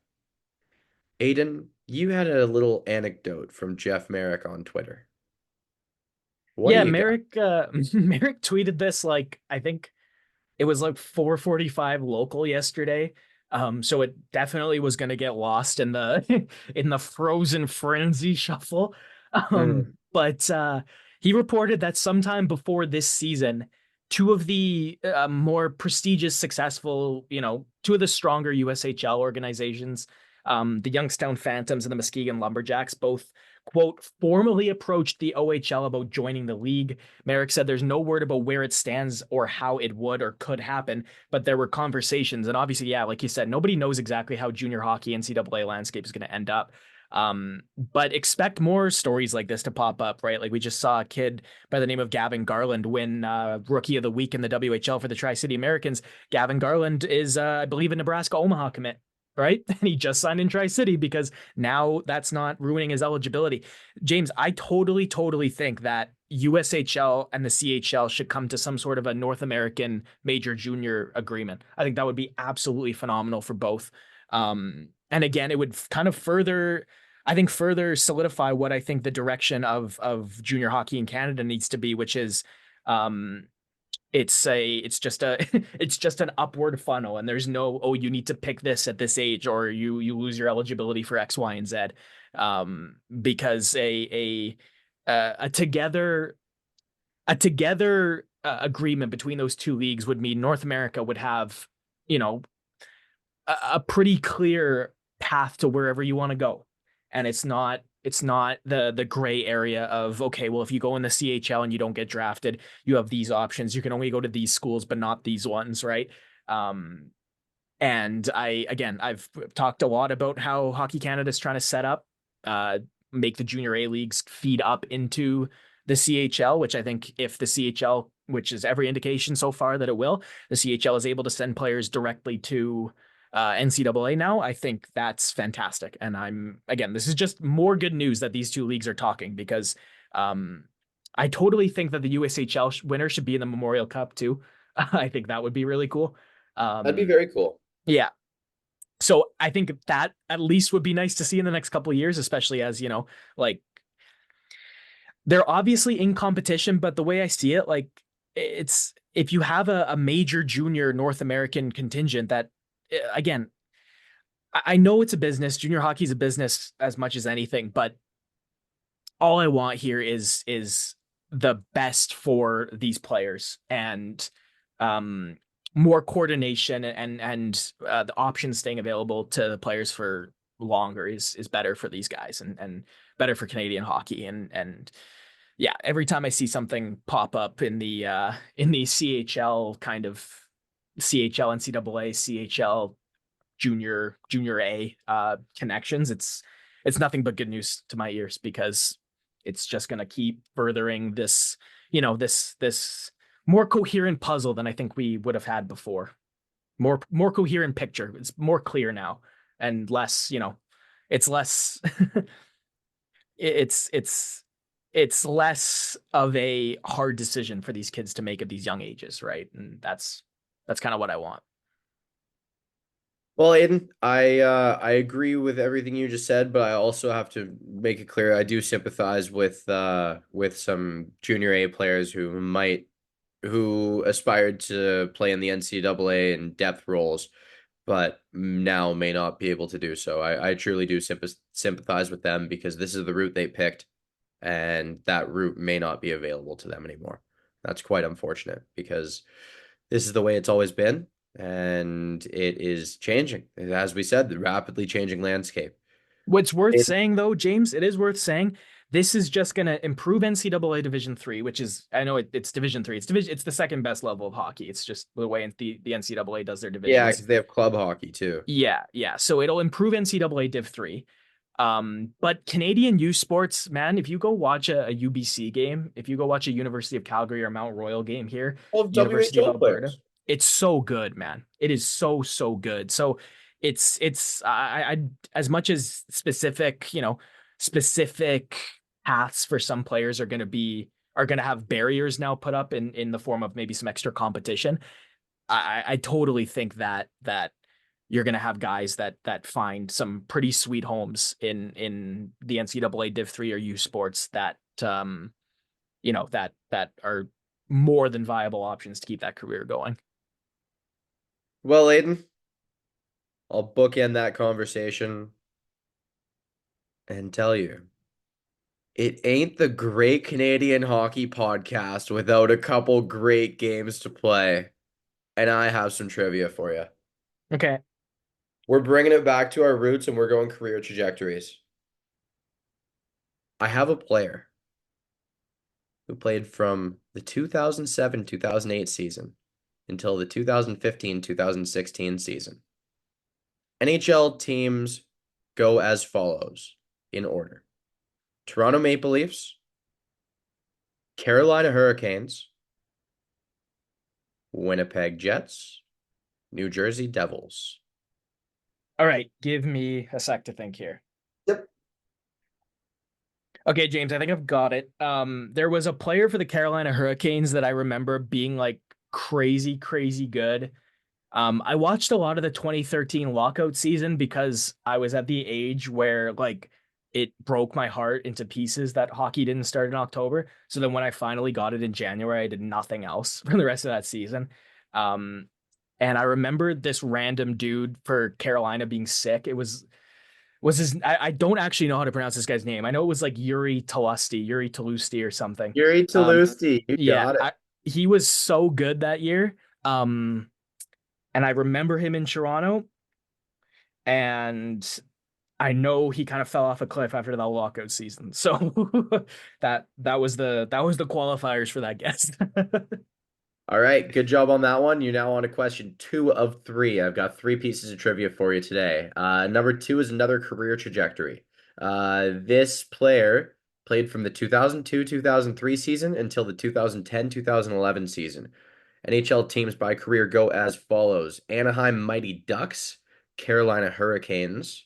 Aiden, you had a little anecdote from Jeff Merrick on Twitter. What do Yeah, you got? Merrick Merrick tweeted this like I think it was like 4:45 local yesterday. So it definitely was going to get lost in the in the frozen frenzy shuffle. Mm, But he reported that sometime before this season, two of the more prestigious, successful, two of the stronger USHL organizations, the Youngstown Phantoms and the Muskegon Lumberjacks, both quote formally approached the OHL about joining the league. Merrick said there's no word about where it stands or how it would or could happen, but there were conversations. And obviously, yeah, like you said, nobody knows exactly how junior hockey NCAA landscape is going to end up. But expect more stories like this to pop up, right? Like we just saw a kid by the name of Gavin Garland win Rookie of the Week in the WHL for the Tri City Americans. Gavin Garland is, I believe, a Nebraska Omaha commit, right? And he just signed in Tri City because now that's not ruining his eligibility. James, I totally, totally think that USHL and the CHL should come to some sort of a North American major junior agreement. I think that would be absolutely phenomenal for both. And again, it would kind of further, I think, further solidify what I think the direction of junior hockey in Canada needs to be, which is um, it's just a it's just an upward funnel, and there's no, oh, you need to pick this at this age or you lose your eligibility for X, Y, and Z. Because a together agreement between those two leagues would mean North America would have, you know, a pretty clear path to wherever you want to go. And it's not the gray area of, okay, well, if you go in the CHL and you don't get drafted, you have these options. You can only go to these schools, but not these ones, right? Um, and I've talked a lot about how Hockey Canada is trying to set up, uh, make the junior A leagues feed up into the CHL, which I think if the CHL, which is every indication so far that it will, the CHL is able to send players directly to NCAA now, I think that's fantastic. And again, this is just more good news that these two leagues are talking because um, I totally think that the USHL winner should be in the Memorial Cup too. I think that would be really cool. that'd be Um, very cool. yeah. So I think that at least would be nice to see in the next couple of years, especially as, like they're obviously in competition, but the way I see it, like it's if you have a major junior North American contingent that again, I know it's a business. Junior hockey is a business as much as anything, but all I want here is the best for these players and um more coordination and the options staying available to the players for longer is better for these guys and better for Canadian hockey and yeah, every time I see something pop up in the CHL kind of CHL NCAA CHL junior A connections, it's nothing but good news to my ears because it's just going to keep furthering this, this more coherent puzzle than I think we would have had before. More coherent picture. It's more clear now and less, it's less it's it's less of a hard decision for these kids to make at these young ages, right? And that's kind of what I want. Well, Aiden, I agree with everything you just said, but I also have to make it clear I do sympathize with some junior A players who aspired to play in the NCAA in depth roles, but now may not be able to do so. I truly do sympathize with them because this is the route they picked, and that route may not be available to them anymore. That's quite unfortunate because This is the way it's always been, and it is changing. As we said, the rapidly changing landscape. What's worth It, saying though, James, it is worth saying this is just going to improve NCAA Division Three, which is I know it's Division Three. It's the second best level of hockey. It's just the way the NCAA does their yeah, divisions. because they have club hockey too. Yeah, yeah. So it'll improve NCAA Div 3. But Canadian U Sports, man, if you go watch a UBC game, if you go watch a University of Calgary or Mount Royal game here, All of University of WHL Alberta, players. it's so good, man. It is so, so good. So I as much as specific, specific paths for some players are gonna have barriers now put up in the form of maybe some extra competition. I totally think that you're going to have guys that find some pretty sweet homes in the NCAA Div 3 or U Sports that that are more than viable options to keep that career going. Well, Aiden, I'll bookend that conversation and tell you it ain't the Great Canadian Hockey Podcast without a couple great games to play. And I have some trivia for you. Okay. We're bringing it back to our roots and we're going career trajectories. I have a player who played from the 2007-2008 season until the 2015-2016 season. NHL teams go as follows in order: Toronto Maple Leafs, Carolina Hurricanes, Winnipeg Jets, New Jersey Devils. All right. Give me a sec to think here. Yep. Okay, James, I think I've got it. There was a player for the Carolina Hurricanes that I remember being like crazy, crazy good. I watched a lot of the 2013 lockout season because I was at the age where like it broke my heart into pieces that hockey didn't start in October. So then when I finally got it in January, I did nothing else for the rest of that season. Um, and I remember this random dude for Carolina being sick. It was his I don't actually know how to pronounce this guy's name. I know it was like Yuri Talusti or something. Yuri Um, Talusti, you yeah, got it. he was so good that year. Um, and I remember him in Toronto, and I know he kind of fell off a cliff after that lockout season. So that was the qualifiers for that guess. All right, good job on that one. You're now on to question 2 of 3. I've got 3 pieces of trivia for you today. Number 2 is another career trajectory. This player played from the 2002-2003 season until the 2010-2011 season. NHL teams by career go as follows: Anaheim Mighty Ducks, Carolina Hurricanes,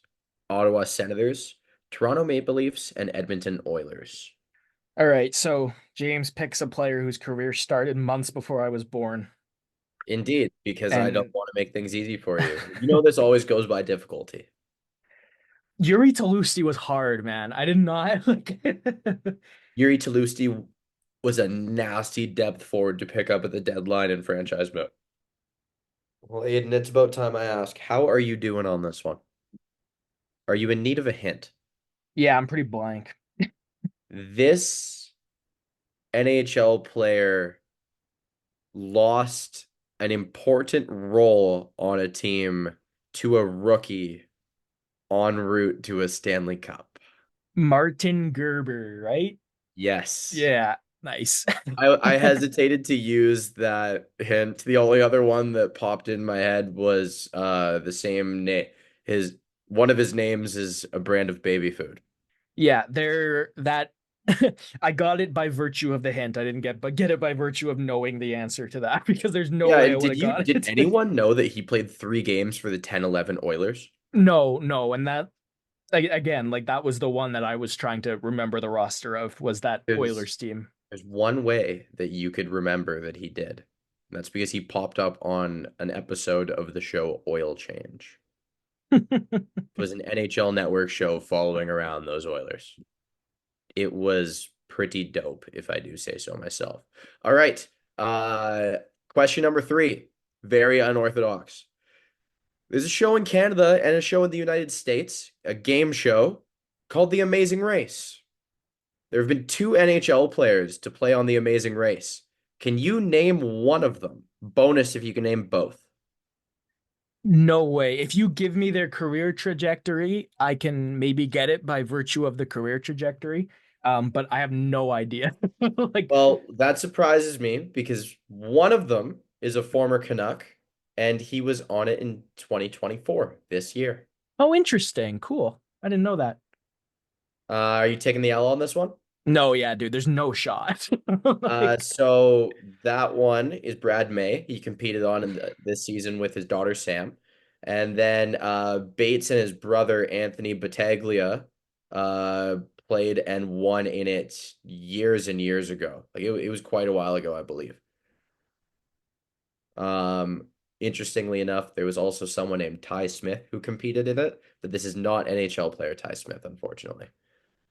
Ottawa Senators, Toronto Maple Leafs, and Edmonton Oilers. All right, so James picks a player whose career started months before I was born. Indeed, because I don't And want to make things easy for you. You know this always goes by difficulty. Yuri Talusti was hard, man. I did not like Yuri Talusti was a nasty depth forward to pick up at the deadline in franchise mode. Well, Aiden, it's about time I ask, how are you doing on this one? Are you in need of a hint? Yeah, I'm pretty blank. This NHL player lost an important role on a team to a rookie en route to a Stanley Cup. Martin Gerber, right? Yes. Yeah, nice. I hesitated to use that hint. The only other one that popped in my head was the same name. His one of his names is a brand of baby food. Yeah, they're that I got it by virtue of the hint. I didn't get it by virtue of knowing the answer to that because there's no Yeah, way I and would have got did it. anyone know that he played 3 games for the 10-11 Oilers? No, no, and that again, like that was the one that I was trying to remember the roster of was that There's Oilers team. there's one way that you could remember that he did. And that's because he popped up on an episode of the show Oil Change. It was an NHL Network show following around those Oilers. It was pretty dope, if I do say so myself. All right. Uh, question number 3. Very unorthodox. There's a show in Canada and a show in the United States, a game show called The Amazing Race. There have been 2 NHL players to play on The Amazing Race. Can you name one of them? Bonus if you can name both. No way. If you give me their career trajectory, I can maybe get it by virtue of the career trajectory. But I have no idea. Like, Well, that surprises me because one of them is a former Canuck, and he was on it in 2024 this year. oh, interesting. Cool. I didn't know that. Are you taking the L on this one? No, yeah, dude, there's no shot. Like, So that one is Brad May. He competed on this season with his daughter Sam, and then Bates and his brother Anthony Battaglia uh, played and won in it years and years ago. Like it was quite a while ago, I believe. Um, Interestingly enough, there was also someone named Ty Smith who competed in it, but this is not NHL player Ty Smith, unfortunately.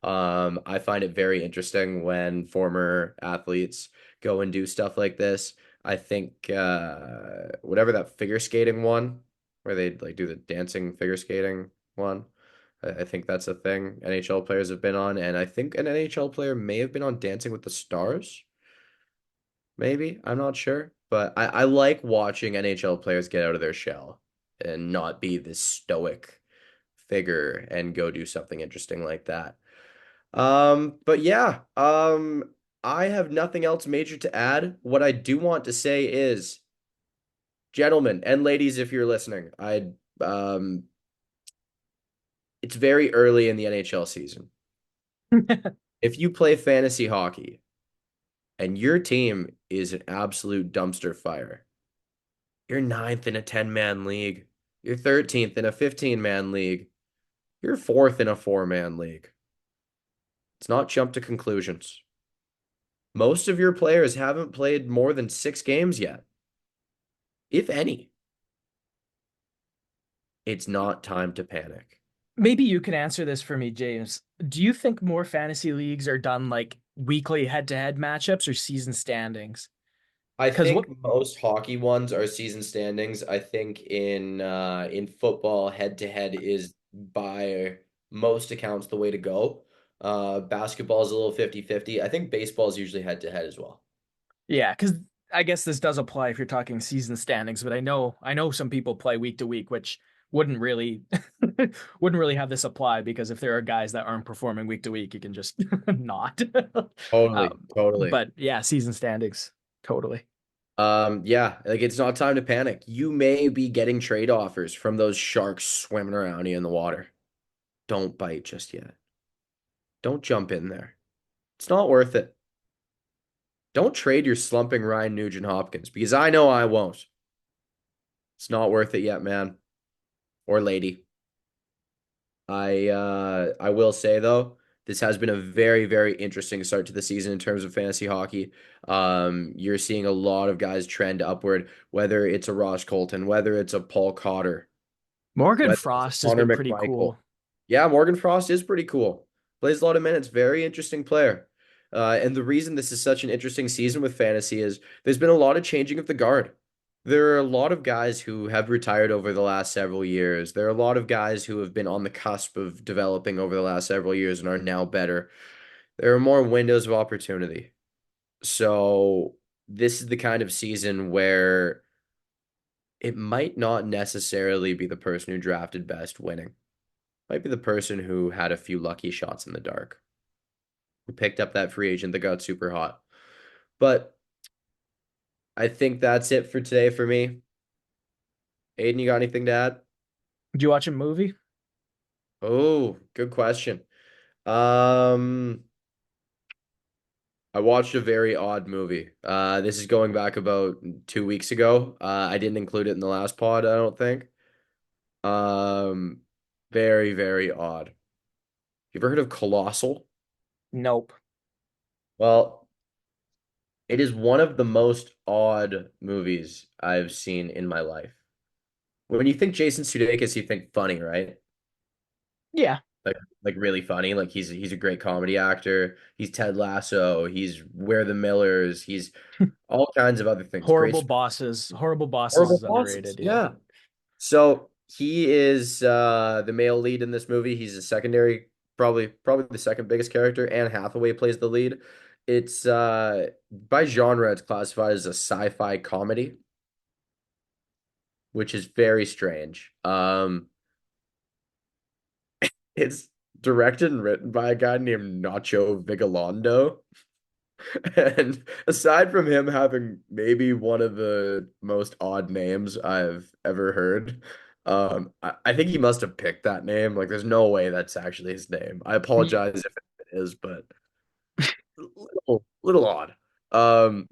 I find it very interesting when former athletes go and do stuff like this. I think whatever that figure skating one, where they like do the dancing figure skating one, I think that's a thing NHL players have been on, and I think an NHL player may have been on Dancing with the Stars. Maybe, I'm not sure. But I like watching NHL players get out of their shell and not be this stoic figure and go do something interesting like that. But yeah, I have nothing else major to add. What I do want to say is, gentlemen and ladies, if you're listening, um it's very early in the NHL season. If you play fantasy hockey and your team is an absolute dumpster fire, you're ninth in a 10-man league, you're 13th in a 15-man league, you're fourth in a 4-man league. It's not jump to conclusions. Most of your players haven't played more than 6 games yet, if any. It's not time to panic. maybe you can answer this for me, James. Do you think more fantasy leagues are done like weekly head-to-head matchups or season standings? I Because what, think most hockey ones are season standings. I think in football, head to head is by most accounts the way to go. Basketball is a little 50-50. I think baseball is usually head to head as well. yeah, because I guess this does apply if you're talking season standings, but I know some people play week to week, which wouldn't really wouldn't really have this apply because if there are guys that aren't performing week to week, you can just not. Totally, Um, totally. but yeah, season standings, totally. Yeah, like it's not time to panic. You may be getting trade offers from those sharks swimming around you in the water. Don't bite just yet. Don't jump in there. It's not worth it. Don't trade your slumping Ryan Nugent Hopkins because I know I won't. It's not worth it yet, man or lady. I will say though, this has been a very, very interesting start to the season in terms of fantasy hockey. You're seeing a lot of guys trend upward, whether it's a Ross Colton, whether it's a Paul Cotter, Morgan whether it's a Frost has Connor been pretty McMichael. cool. Yeah, Morgan Frost is pretty cool. Plays a lot of minutes. Very interesting player. And the reason this is such an interesting season with fantasy is there's been a lot of changing of the guard. There are a lot of guys who have retired over the last several years. There are a lot of guys who have been on the cusp of developing over the last several years and are now better. There are more windows of opportunity. So this is the kind of season where it might not necessarily be the person who drafted best winning. Might be the person who had a few lucky shots in the dark, who picked up that free agent that got super hot. But I think that's it for today for me. Aiden, you got anything to add? Did you watch a movie? Oh, good question. Um, I watched a very odd movie. This is going back about 2 weeks ago. I didn't include it in the last pod, I don't think. Um, Very, very odd. You ever heard of Colossal? Nope. Well, it is one of the most odd movies I've seen in my life. When you think Jason Sudeikis, you think funny, right? Yeah. Like really funny. Like he's a great comedy actor. He's Ted Lasso. He's Where the Millers. He's all kinds of other things. Great Horrible Bosses. Horrible Bosses horrible is bosses. underrated. Yeah. Yeah. So he is the male lead in this movie. He's a secondary, probably the second biggest character. Anne Hathaway plays the lead. It's by genre, it's classified as a sci-fi comedy. which is very strange. It's directed and written by a guy named Nacho Vigalondo. And aside from him having maybe one of the most odd names I've ever heard, I think he must have picked that name. Like, there's no way that's actually his name. I Ye- apologize if it is, but little odd. Um,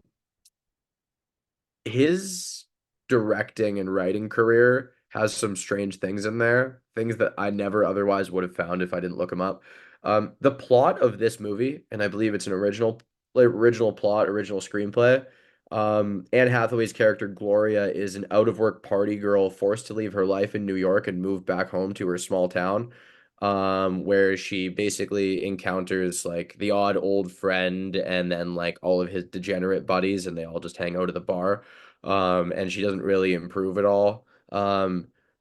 his directing and writing career has some strange things in there, things that I never otherwise would have found if I didn't look him up. The plot of this movie, and I believe it's an original plot, original screenplay. Anne Hathaway's character Gloria is an out-of-work party girl forced to leave her life in New York and move back home to her small town, where she basically encounters like the odd old friend and then like all of his degenerate buddies, and they all just hang out at the bar. And she doesn't really improve at all.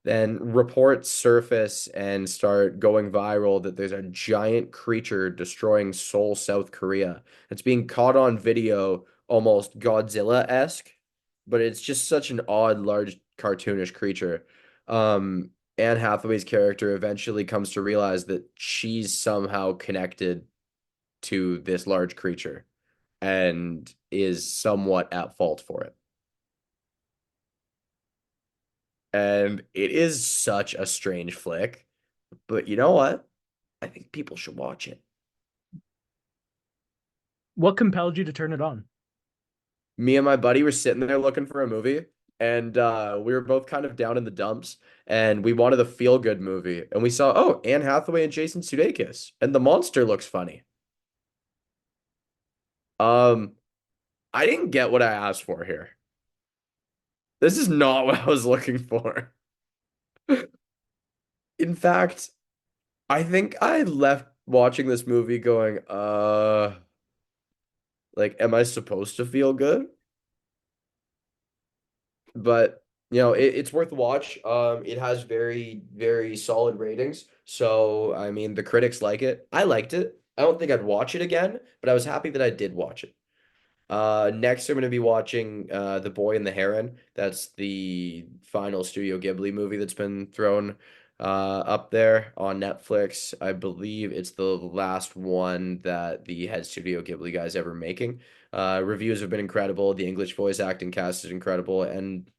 Then reports surface and start going viral that there's a giant creature destroying Seoul, South Korea. It's being caught on video, almost Godzilla-esque, but it's just such an odd, large, cartoonish creature. Anne Hathaway's character eventually comes to realize that she's somehow connected to this large creature and is somewhat at fault for it. And it is such a strange flick, but you know what? I think people should watch it. What compelled you to turn it on? Me and my buddy were sitting there looking for a movie, and we were both kind of down in the dumps, and we wanted a feel-good movie, and we saw, oh, Anne Hathaway and Jason Sudeikis, and the monster looks funny. Um, I didn't get what I asked for here. This is not what I was looking for. In fact, I think I left watching this movie going, like, am I supposed to feel good? But it's worth a watch. It has very, very solid ratings. So I mean, the critics like it. I liked it. I don't think I'd watch it again, but I was happy that I did watch it. Next, I'm going to be watching The Boy and the Heron. That's the final Studio Ghibli movie that's been thrown up there on Netflix. I believe it's the last one that the head Studio Ghibli guys ever making. Reviews have been incredible. The English voice acting cast is incredible, and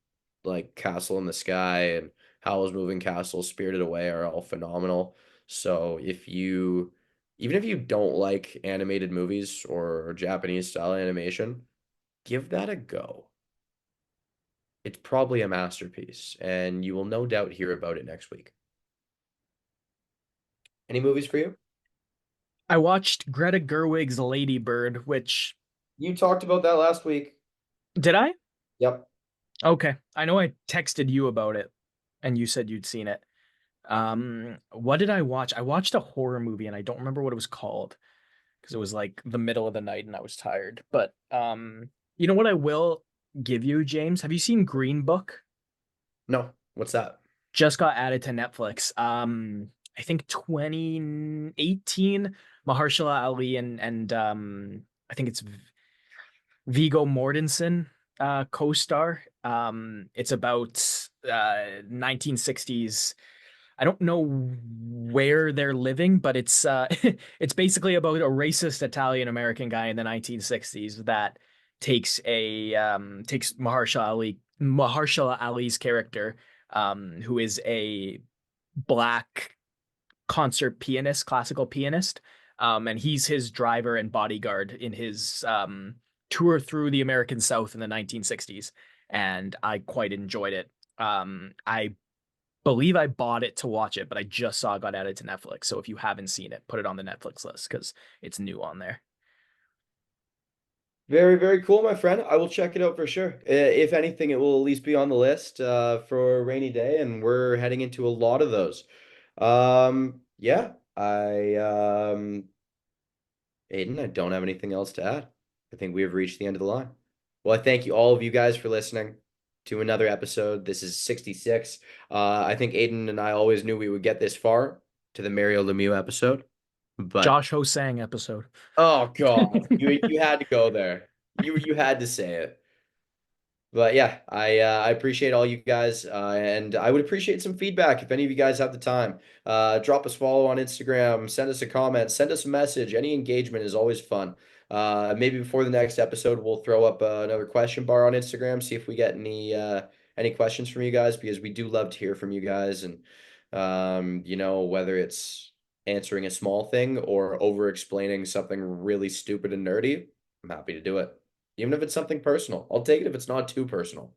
like Castle in the Sky and Howl's Moving Castle, Spirited Away are all phenomenal. So even if you don't like animated movies or Japanese style animation, give that a go. It's probably a masterpiece, and you will no doubt hear about it next week. Any movies for you? I watched Greta Gerwig's Lady Bird, which You talked about that last week. did I? Yep. Okay. I know I texted you about it and you said you'd seen it. What did I watch? I watched a horror movie and I don't remember what it was called because it was like the middle of the night and I was tired. But you know what I will give you, James? Have you seen Green Book? No. What's that? Just got added to Netflix. I think 2018, Mahershala Ali and I think it's Viggo Mortensen co-star. It's about 1960s. I don't know where they're living, but it's it's basically about a racist Italian American guy in the 1960s that takes Mahershala Ali's character, who is a black concert pianist, classical pianist. And he's his driver and bodyguard in his tour through the American South in the 1960s. And I quite enjoyed it. I believe I bought it to watch it, but I just saw it got added to Netflix. So if you haven't seen it, put it on the Netflix list because it's new on there. Very, very cool, my friend. I will check it out for sure. If anything, it will at least be on the list for a rainy day, and we're heading into a lot of those. Yeah, Aiden, I don't have anything else to add. I think we have reached the end of the line. Well, I thank you all of you guys for listening to another episode. This is 66. I think Aiden and I always knew we would get this far to the Mario Lemieux episode, but Josh Hosang episode. oh God, you had to go there. You had to say it. But yeah, I appreciate all you guys, and I would appreciate some feedback if any of you guys have the time. Drop us a follow on Instagram, send us a comment, send us a message. Any engagement is always fun. Maybe before the next episode, we'll throw up another question bar on Instagram, see if we get any questions from you guys, because we do love to hear from you guys, and whether it's answering a small thing or over explaining something really stupid and nerdy, I'm happy to do it. Even if it's something personal, I'll take it if it's not too personal.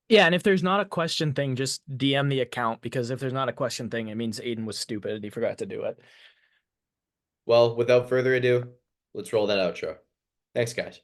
Yeah, and if there's not a question thing, just DM the account because if there's not a question thing, it means Aiden was stupid and he forgot to do it. Well, without further ado, let's roll that outro. Thanks, guys.